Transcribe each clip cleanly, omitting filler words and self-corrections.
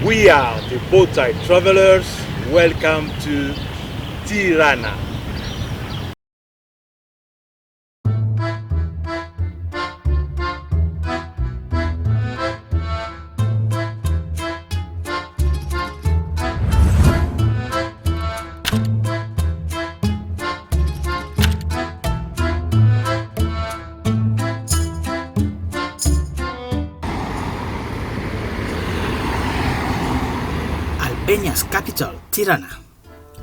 We are the boat-side travelers. Welcome to Tirana. Albania's capital, Tirana,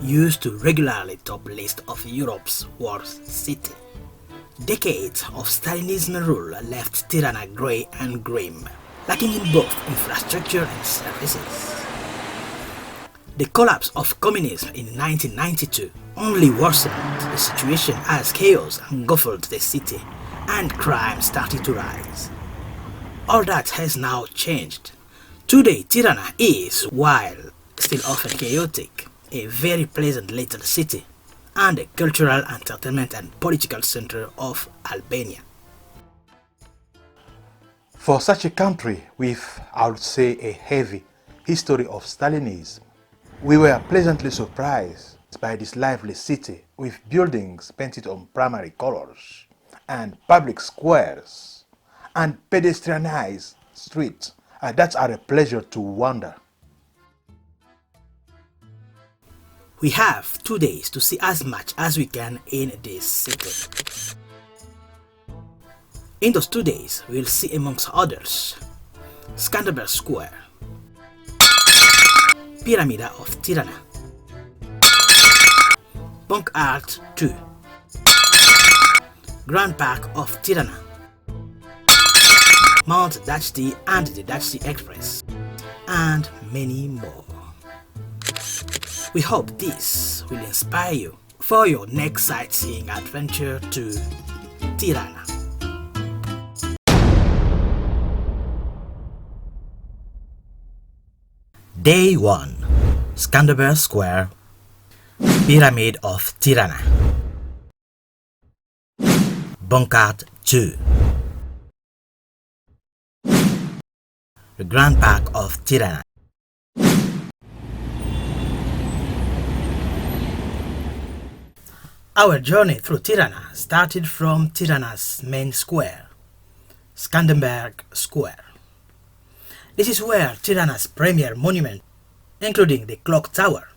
used to regularly top list of Europe's worst city. Decades of Stalinism rule left Tirana grey and grim, lacking in both infrastructure and services. The collapse of communism in 1992 only worsened the situation as chaos engulfed the city and crime started to rise. All that has now changed. Today, Tirana is, while still often chaotic, a very pleasant little city and a cultural, entertainment and political center of Albania. For such a country with, I would say, a heavy history of Stalinism, we were pleasantly surprised by this lively city with buildings painted on primary colors and public squares and pedestrianized streets that are a pleasure to wander. We have 2 days to see as much as we can in this city. In those 2 days, we'll see amongst others Skanderbeg Square, Pyramid of Tirana, Bunk Art 2, Grand Park of Tirana, Mount Dajti and the Dajti Express, and many more. We hope this will inspire you for your next sightseeing adventure to Tirana. Day 1. Skanderbeg Square, Pyramid of Tirana, Bunkert 2, the Grand Park of Tirana. Our journey through Tirana started from Tirana's main square, Skanderbeg Square. This is where Tirana's premier monument, including the Clock Tower,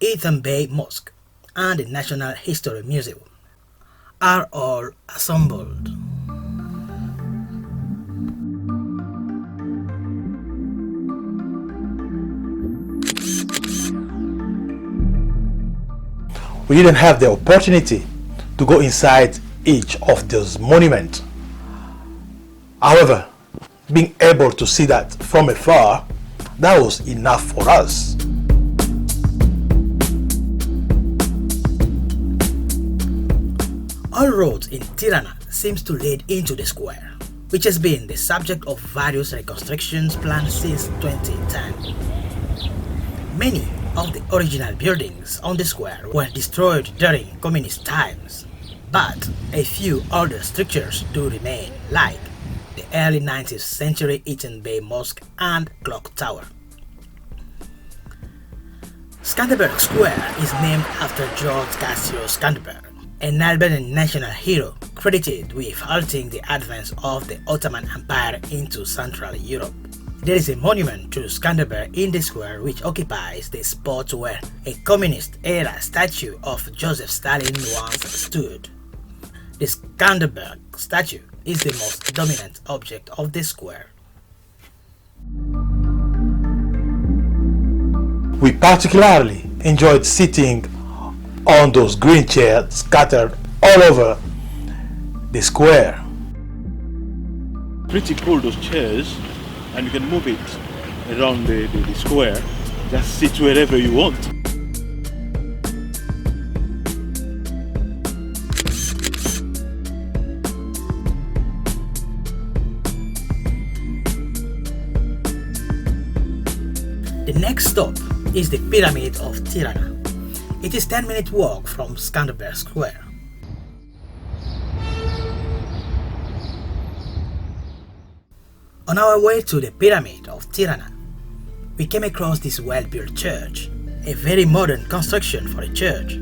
Ethan Bay Mosque, and the National History Museum, are all assembled. We didn't have the opportunity to go inside each of those monuments. However, being able to see that from afar, that was enough for us. All roads in Tirana seems to lead into the square, which has been the subject of various reconstructions planned since 2010. Many of the original buildings on the square were destroyed during communist times, but a few older structures do remain, like the early 19th century Ethan Bay Mosque and Clock Tower. Skanderbeg Square is named after George Cassio Skanderbeg, an Albanian national hero credited with halting the advance of the Ottoman Empire into Central Europe. There is a monument to Skanderbeg in the square which occupies the spot where a communist-era statue of Joseph Stalin once stood. The Skanderbeg statue is the most dominant object of the square. We particularly enjoyed sitting on those green chairs scattered all over the square. Pretty cool, those chairs, and you can move it around the square. Just sit wherever you want. The next stop is the Pyramid of Tirana. It is a 10-minute walk from Skanderbeg Square. On our way to the Pyramid of Tirana, We came across this well-built church, a very modern construction for a church.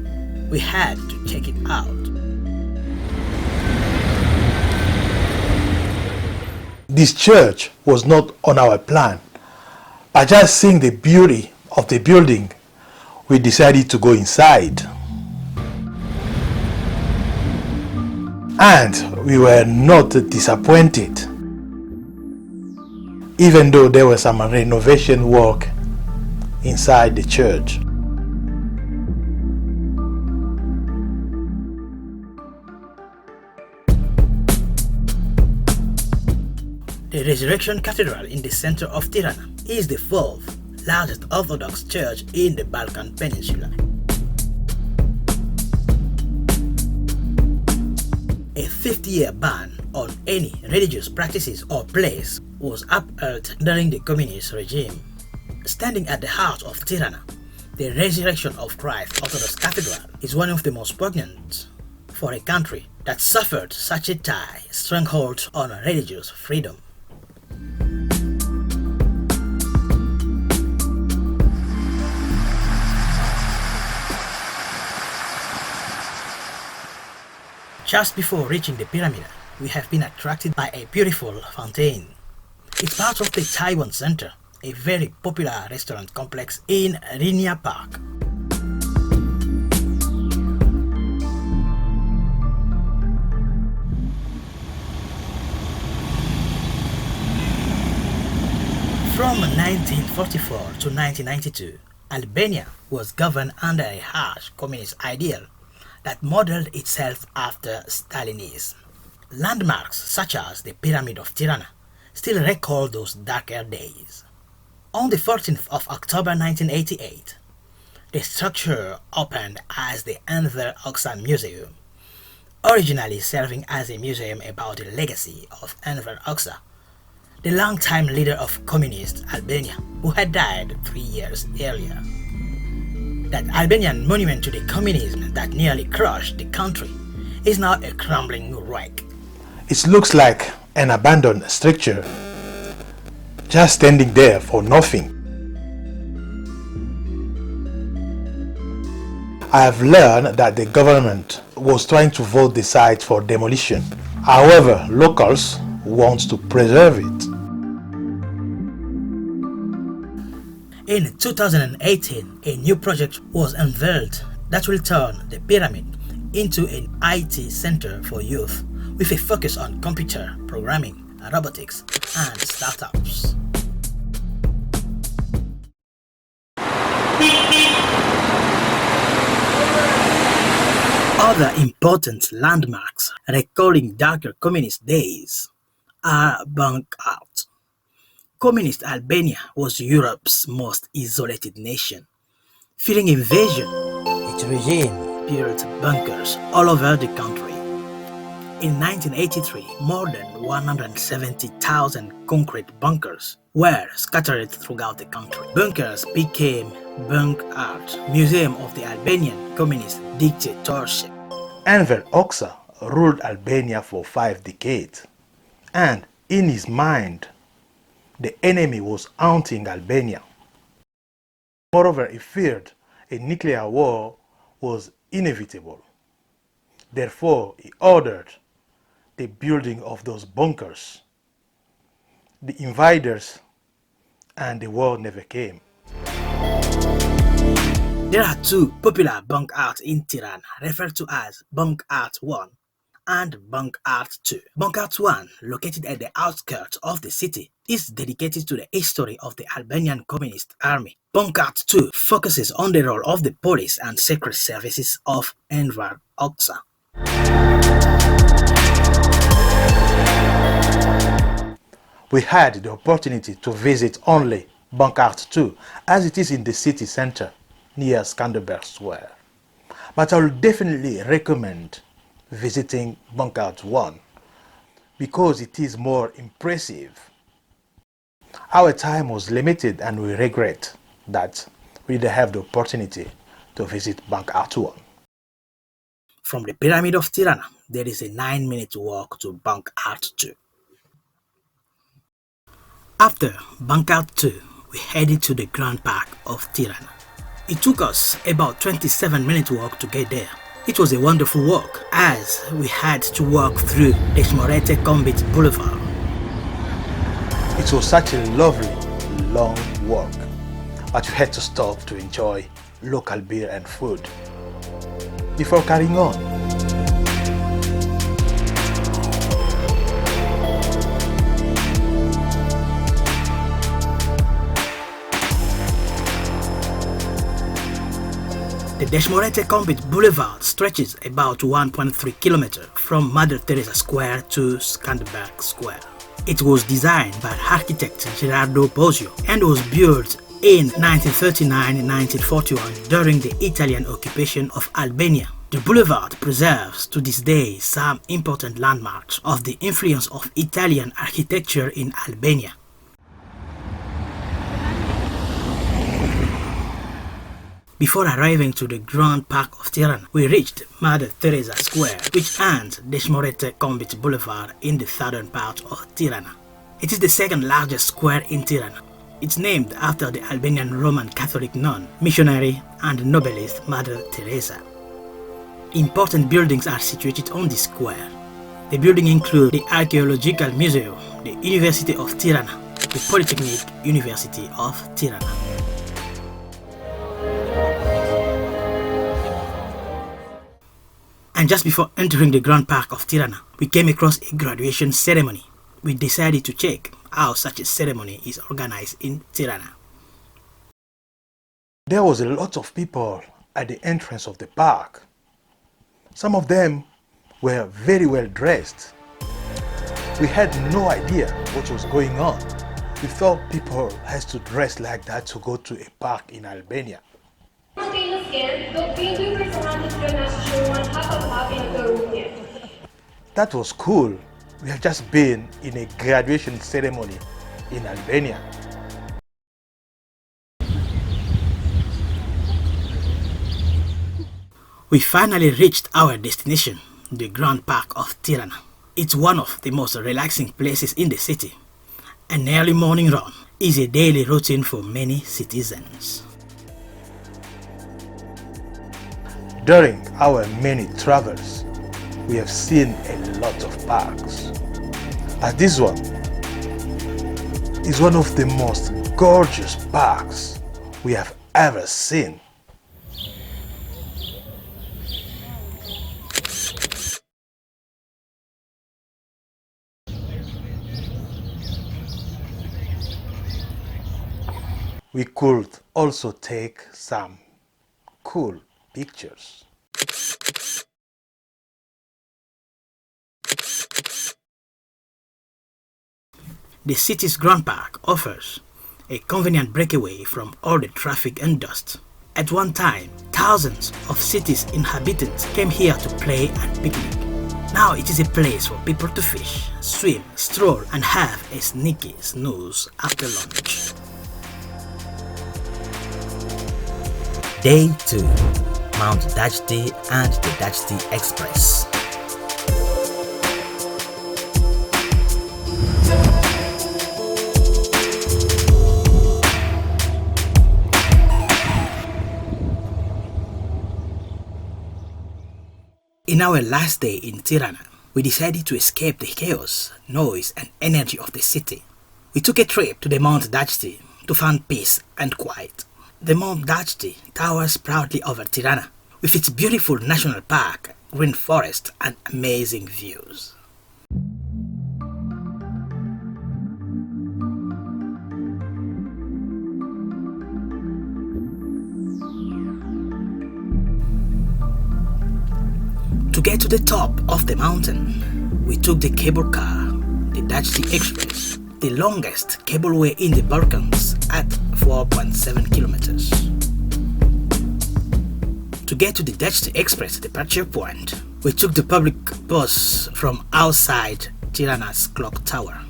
We had to check it out. This church was not on our plan, but just seeing the beauty of the building, we decided to go inside. And we were not disappointed, even though there was some renovation work inside the church. The Resurrection Cathedral in the center of Tirana is the fourth largest Orthodox church in the Balkan Peninsula. A 50-year ban on any religious practices or place was upheld during the communist regime. Standing at the heart of Tirana, the Resurrection of Christ Orthodox Cathedral is one of the most poignant for a country that suffered such a tight stronghold on religious freedom. Just before reaching the pyramid, we have been attracted by a beautiful fountain. It's part of the Taiwan Center, a very popular restaurant complex in Rinia Park. From 1944 to 1992, Albania was governed under a harsh communist ideal that modeled itself after Stalinism. Landmarks such as the Pyramid of Tirana still recall those darker days. On the 14th of October 1988, the structure opened as the Enver Hoxha Museum, originally serving as a museum about the legacy of Enver Hoxha, the longtime leader of communist Albania, who had died 3 years earlier. That Albanian monument to the communism that nearly crushed the country is now a crumbling wreck. It looks like an abandoned structure, just standing there for nothing. I have learned that the government was trying to vote the site for demolition. However, locals want to preserve it. In 2018, a new project was unveiled that will turn the pyramid into an IT center for youth with a focus on computer programming, robotics, and startups. Other important landmarks recalling darker communist days are bunk out. Communist Albania was Europe's most isolated nation. Fearing invasion, its regime built bunkers all over the country. In 1983, more than 170,000 concrete bunkers were scattered throughout the country. Bunkers became Bunk Art, Museum of the Albanian Communist Dictatorship. Enver Hoxha ruled Albania for 5 decades, and in his mind, the enemy was haunting Albania. Moreover, he feared a nuclear war was inevitable. Therefore, he ordered the building of those bunkers. The invaders and the war never came. There are two popular bunk arts in Tirana referred to as Bunk Art 1 and Bunk Art 2. Bunk Art 1, located at the outskirts of the city, is dedicated to the history of the Albanian Communist Army. Bunk Art 2 focuses on the role of the police and secret services of Enver Hoxha. We had the opportunity to visit only Bunk Art 2 as it is in the city center near Skanderbeg Square. But I will definitely recommend visiting Bunk Art 1 because it is more impressive. Our time was limited and we regret that we didn't have the opportunity to visit Bunk Art 1. From the Pyramid of Tirana, there is a 9-minute walk to Bunk Art 2. After Bunk Art 2, we headed to the Grand Park of Tirana. It took us about 27-minute walk to get there. It was a wonderful walk as we had to walk through Deshmorete Combat Boulevard. It was such a lovely, long walk, but we had to stop to enjoy local beer and food. Before carrying on, the Deshmorete Combat Boulevard stretches about 1.3 kilometers from Mother Teresa Square to Skanderbeg Square. It was designed by architect Gerardo Bosio and was built in 1939 and 1941 during the Italian occupation of Albania. The boulevard preserves to this day some important landmarks of the influence of Italian architecture in Albania. Before arriving to the Grand Park of Tirana, we reached Mother Teresa Square, which ends Deshmorete Combat Boulevard in the southern part of Tirana. It is the second largest square in Tirana. It's named after the Albanian Roman Catholic nun, missionary and novelist Mother Teresa. Important buildings are situated on this square. The buildings include the Archaeological Museum, the University of Tirana, the Polytechnic University of Tirana. And just before entering the Grand Park of Tirana, we came across a graduation ceremony. We decided to check how such a ceremony is organized in Tirana. there was a lot of people at the entrance of the park. Some of them were very well dressed. We had no idea what was going on. We thought people had to dress like that to go to a park in Albania. That was cool. We had just been in a graduation ceremony in Albania. We finally reached our destination, the Grand Park of Tirana. It's one of the most relaxing places in the city. An early morning run is a daily routine for many citizens. During our many travels, we have seen a lot of parks. But this one is one of the most gorgeous parks we have ever seen. We could also take some cool pictures. The city's Grand Park offers a convenient breakaway from all the traffic and dust. At one time, thousands of city's inhabitants came here to play and picnic. Now it is a place for people to fish, swim, stroll and have a sneaky snooze after lunch. Day 2. Mount Dajti and the Dajti Express. In our last day in Tirana, we decided to escape the chaos, noise and energy of the city. We took a trip to the Mount Dajti to find peace and quiet. The Mount Dajti towers proudly over Tirana, with its beautiful national park, green forest and amazing views. To get to the top of the mountain, we took the cable car, the Dajti Express, the longest cableway in the Balkans at 4.7 kilometers. To get to the Dajti Express departure point, we took the public bus from outside Tirana's clock tower.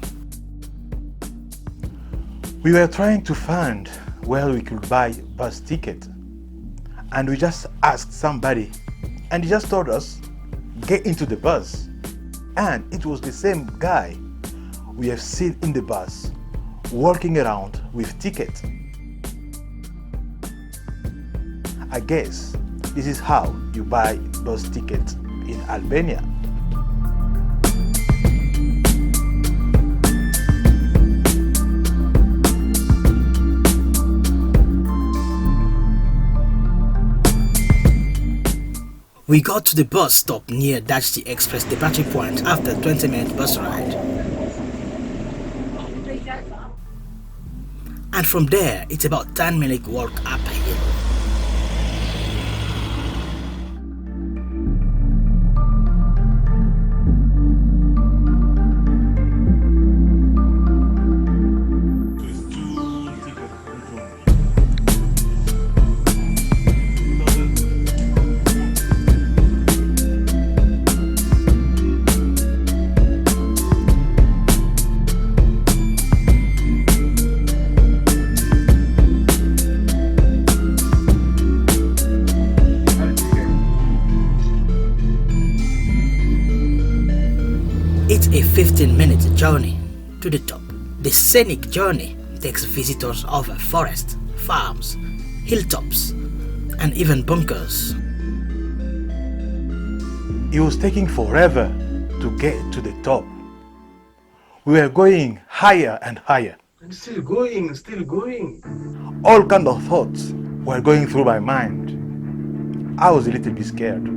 We were trying to find where we could buy bus ticket, and we just asked somebody and he just told us, get into the bus. And it was the same guy we have seen in the bus walking around with tickets. I guess this is how you buy bus tickets in Albania. We got to the bus stop near Dajti Express departure point after a 20-minute bus ride. And from there, it's about 10-minute walk uphill. It's a 15-minute journey to the top. The scenic journey takes visitors over forests, farms, hilltops, and even bunkers. It was taking forever to get to the top. We were going higher and higher. I'm still going. All kinds of thoughts were going through my mind. I was a little bit scared.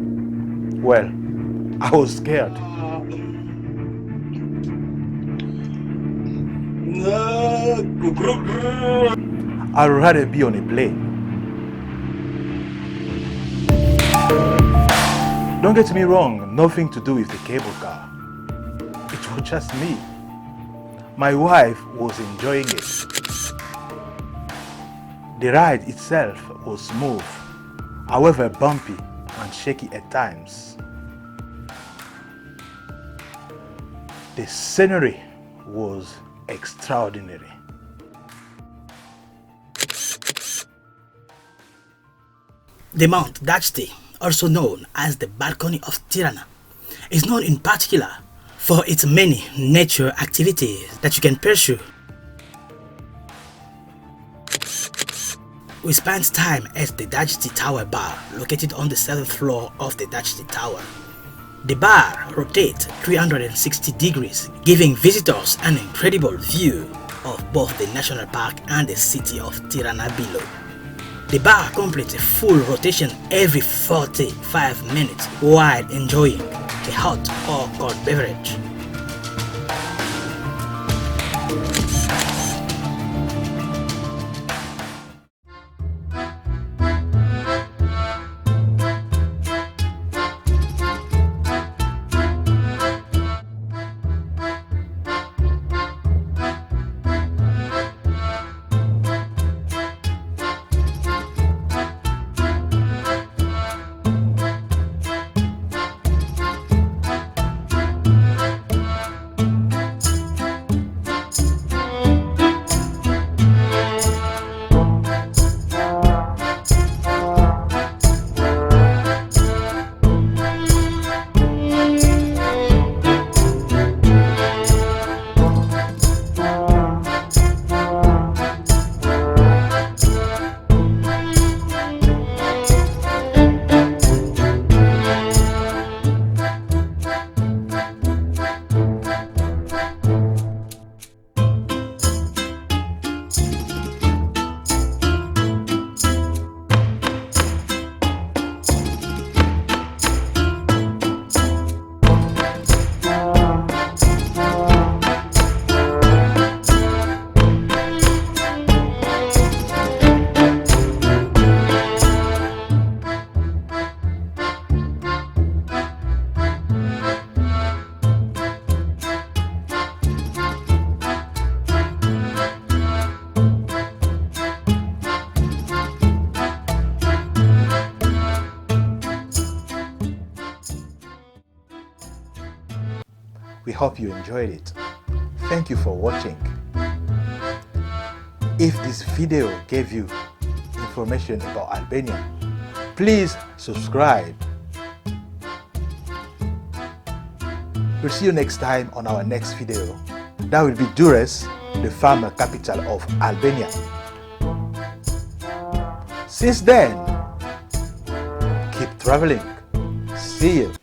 Well, I was scared. I'd rather be on a plane. Don't get me wrong, nothing to do with the cable car. It was just me. My wife was enjoying it. The ride itself was smooth, however bumpy and shaky at times. The scenery was extraordinary. The Mount Dajti, also known as the Balcony of Tirana, is known in particular for its many nature activities that you can pursue. We spent time at the Dajti Tower Bar, located on the 7th floor of the Dajti Tower. The bar rotates 360 degrees, giving visitors an incredible view of both the national park and the city of Tirana below. The bar completes a full rotation every 45 minutes while enjoying a hot or cold beverage. We hope you enjoyed it. Thank you for watching. If this video gave you information about Albania, please subscribe. We'll see you next time on our next video. That will be Dures the former capital of Albania. Since then, keep traveling. See you.